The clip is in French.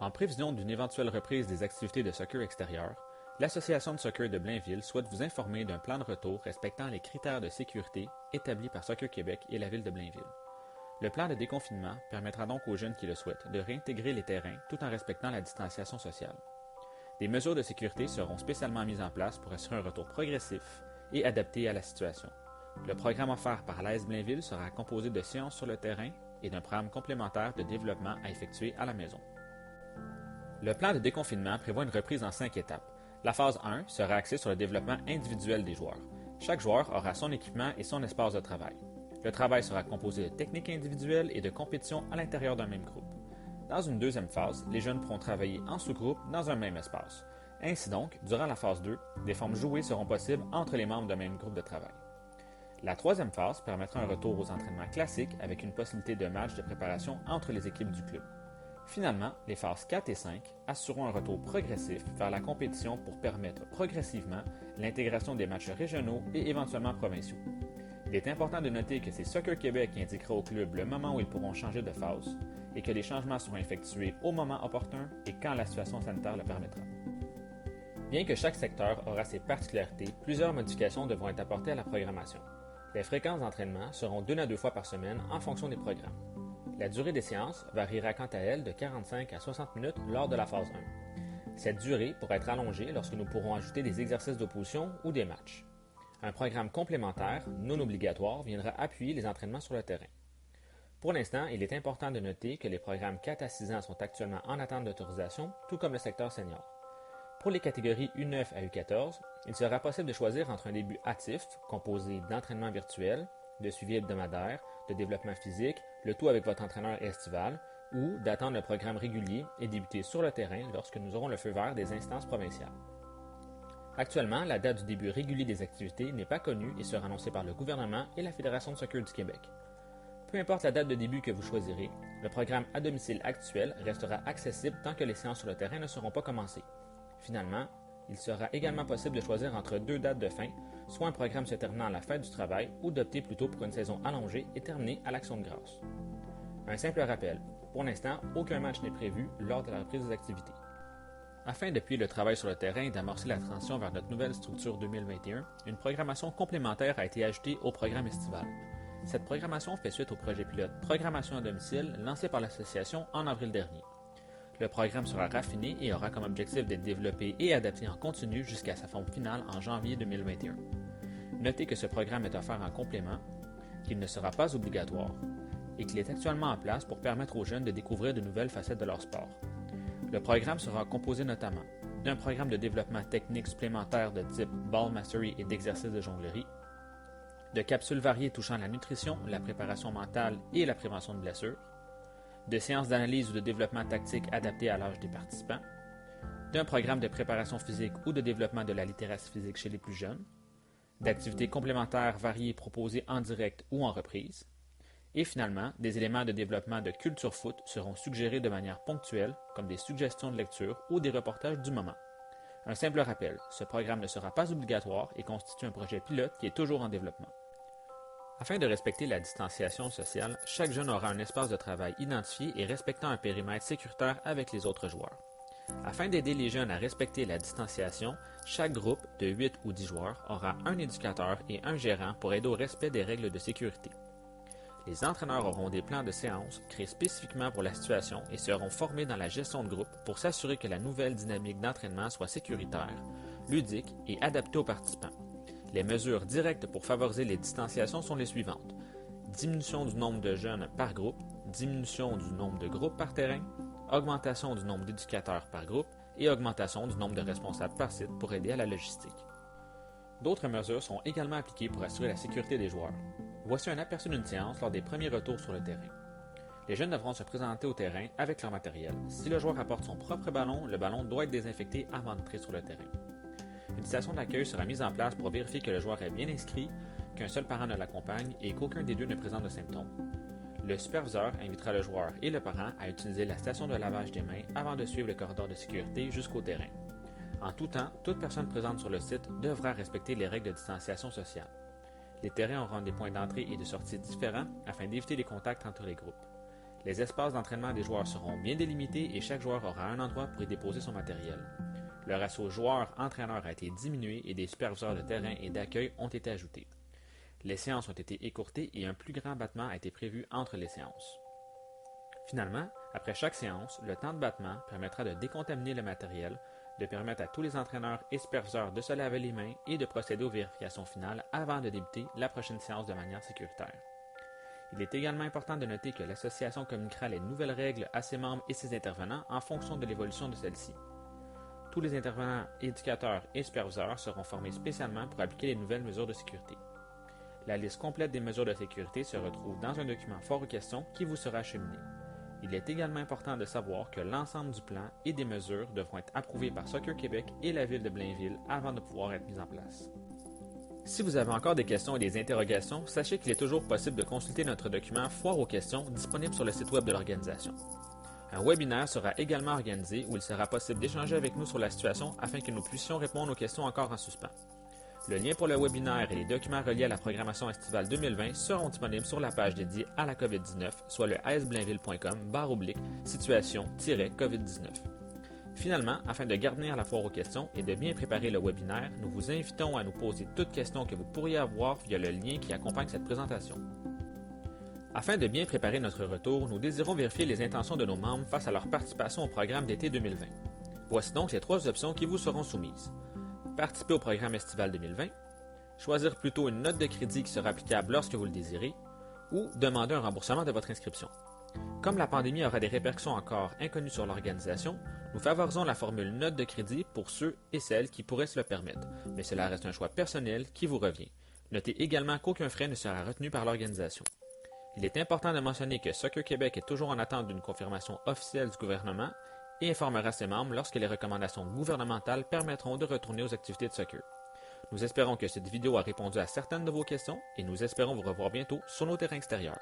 En prévision d'une éventuelle reprise des activités de soccer extérieur, l'Association de soccer de Blainville souhaite vous informer d'un plan de retour respectant les critères de sécurité établis par Soccer Québec et la ville de Blainville. Le plan de déconfinement permettra donc aux jeunes qui le souhaitent de réintégrer les terrains tout en respectant la distanciation sociale. Des mesures de sécurité seront spécialement mises en place pour assurer un retour progressif et adapté à la situation. Le programme offert par l'AS Blainville sera composé de séances sur le terrain et d'un programme complémentaire de développement à effectuer à la maison. Le plan de déconfinement prévoit une reprise en 5 étapes. La phase 1 sera axée sur le développement individuel des joueurs. Chaque joueur aura son équipement et son espace de travail. Le travail sera composé de techniques individuelles et de compétitions à l'intérieur d'un même groupe. Dans une deuxième phase, les jeunes pourront travailler en sous-groupe dans un même espace. Ainsi donc, durant la phase 2, des formes jouées seront possibles entre les membres d'un même groupe de travail. La troisième phase permettra un retour aux entraînements classiques avec une possibilité de match de préparation entre les équipes du club. Finalement, les phases 4 et 5 assureront un retour progressif vers la compétition pour permettre progressivement l'intégration des matchs régionaux et éventuellement provinciaux. Il est important de noter que c'est Soccer Québec qui indiquera au club le moment où ils pourront changer de phase et que les changements seront effectués au moment opportun et quand la situation sanitaire le permettra. Bien que chaque secteur aura ses particularités, plusieurs modifications devront être apportées à la programmation. Les fréquences d'entraînement seront d'1 à 2 fois par semaine en fonction des programmes. La durée des séances variera quant à elle de 45 à 60 minutes lors de la phase 1. Cette durée pourra être allongée lorsque nous pourrons ajouter des exercices d'opposition ou des matchs. Un programme complémentaire, non obligatoire, viendra appuyer les entraînements sur le terrain. Pour l'instant, il est important de noter que les programmes 4 à 6 ans sont actuellement en attente d'autorisation, tout comme le secteur senior. Pour les catégories U9 à U14, il sera possible de choisir entre un début hâtif, composé d'entraînements virtuels, de suivi hebdomadaire, de développement physique, le tout avec votre entraîneur estival, ou d'attendre le programme régulier et débuter sur le terrain lorsque nous aurons le feu vert des instances provinciales. Actuellement, la date du début régulier des activités n'est pas connue et sera annoncée par le gouvernement et la Fédération de soccer du Québec. Peu importe la date de début que vous choisirez, le programme à domicile actuel restera accessible tant que les séances sur le terrain ne seront pas commencées. Finalement, il sera également possible de choisir entre 2 dates de fin, soit un programme se terminant à la fête du travail ou d'opter plutôt pour une saison allongée et terminée à l'Action de grâce. Un simple rappel, pour l'instant, aucun match n'est prévu lors de la reprise des activités. Afin d'appuyer le travail sur le terrain et d'amorcer la transition vers notre nouvelle structure 2021, une programmation complémentaire a été ajoutée au programme estival. Cette programmation fait suite au projet pilote Programmation à domicile lancé par l'association en avril dernier. Le programme sera raffiné et aura comme objectif d'être développé et adapté en continu jusqu'à sa forme finale en janvier 2021. Notez que ce programme est offert en complément, qu'il ne sera pas obligatoire et qu'il est actuellement en place pour permettre aux jeunes de découvrir de nouvelles facettes de leur sport. Le programme sera composé notamment d'un programme de développement technique supplémentaire de type Ball Mastery et d'exercices de jonglerie, de capsules variées touchant la nutrition, la préparation mentale et la prévention de blessures, de séances d'analyse ou de développement tactique adaptées à l'âge des participants, d'un programme de préparation physique ou de développement de la littératie physique chez les plus jeunes, d'activités complémentaires variées proposées en direct ou en reprise, et finalement, des éléments de développement de culture foot seront suggérés de manière ponctuelle, comme des suggestions de lecture ou des reportages du moment. Un simple rappel, ce programme ne sera pas obligatoire et constitue un projet pilote qui est toujours en développement. Afin de respecter la distanciation sociale, chaque jeune aura un espace de travail identifié et respectant un périmètre sécuritaire avec les autres joueurs. Afin d'aider les jeunes à respecter la distanciation, chaque groupe de 8 ou 10 joueurs aura un éducateur et un gérant pour aider au respect des règles de sécurité. Les entraîneurs auront des plans de séance créés spécifiquement pour la situation et seront formés dans la gestion de groupe pour s'assurer que la nouvelle dynamique d'entraînement soit sécuritaire, ludique et adaptée aux participants. Les mesures directes pour favoriser les distanciations sont les suivantes. Diminution du nombre de jeunes par groupe, diminution du nombre de groupes par terrain, augmentation du nombre d'éducateurs par groupe et augmentation du nombre de responsables par site pour aider à la logistique. D'autres mesures sont également appliquées pour assurer la sécurité des joueurs. Voici un aperçu d'une séance lors des premiers retours sur le terrain. Les jeunes devront se présenter au terrain avec leur matériel. Si le joueur apporte son propre ballon, le ballon doit être désinfecté avant d'entrer sur le terrain. Une station d'accueil sera mise en place pour vérifier que le joueur est bien inscrit, qu'un seul parent ne l'accompagne et qu'aucun des deux ne présente de symptômes. Le superviseur invitera le joueur et le parent à utiliser la station de lavage des mains avant de suivre le corridor de sécurité jusqu'au terrain. En tout temps, toute personne présente sur le site devra respecter les règles de distanciation sociale. Les terrains auront des points d'entrée et de sortie différents afin d'éviter les contacts entre les groupes. Les espaces d'entraînement des joueurs seront bien délimités et chaque joueur aura un endroit pour y déposer son matériel. Le ratio joueur-entraîneur a été diminué et des superviseurs de terrain et d'accueil ont été ajoutés. Les séances ont été écourtées et un plus grand battement a été prévu entre les séances. Finalement, après chaque séance, le temps de battement permettra de décontaminer le matériel, de permettre à tous les entraîneurs et superviseurs de se laver les mains et de procéder aux vérifications finales avant de débuter la prochaine séance de manière sécuritaire. Il est également important de noter que l'association communiquera les nouvelles règles à ses membres et ses intervenants en fonction de l'évolution de celles-ci. Tous les intervenants, éducateurs et superviseurs seront formés spécialement pour appliquer les nouvelles mesures de sécurité. La liste complète des mesures de sécurité se retrouve dans un document fort aux questions qui vous sera acheminé. Il est également important de savoir que l'ensemble du plan et des mesures devront être approuvés par Soccer Québec et la Ville de Blainville avant de pouvoir être mis en place. Si vous avez encore des questions et des interrogations, sachez qu'il est toujours possible de consulter notre document Foire aux questions disponible sur le site web de l'organisation. Un webinaire sera également organisé où il sera possible d'échanger avec nous sur la situation afin que nous puissions répondre aux questions encore en suspens. Le lien pour le webinaire et les documents reliés à la programmation estivale 2020 seront disponibles sur la page dédiée à la COVID-19, soit le asblainville.com/situation-COVID-19. Finalement, afin de garnir la foire aux questions et de bien préparer le webinaire, nous vous invitons à nous poser toutes questions que vous pourriez avoir via le lien qui accompagne cette présentation. Afin de bien préparer notre retour, nous désirons vérifier les intentions de nos membres face à leur participation au programme d'été 2020. Voici donc les 3 options qui vous seront soumises. Participer au programme estival 2020, choisir plutôt une note de crédit qui sera applicable lorsque vous le désirez, ou demander un remboursement de votre inscription. Comme la pandémie aura des répercussions encore inconnues sur l'organisation, nous favorisons la formule note de crédit pour ceux et celles qui pourraient se le permettre, mais cela reste un choix personnel qui vous revient. Notez également qu'aucun frais ne sera retenu par l'organisation. Il est important de mentionner que Soccer Québec est toujours en attente d'une confirmation officielle du gouvernement et informera ses membres lorsque les recommandations gouvernementales permettront de retourner aux activités de soccer. Nous espérons que cette vidéo a répondu à certaines de vos questions et nous espérons vous revoir bientôt sur nos terrains extérieurs.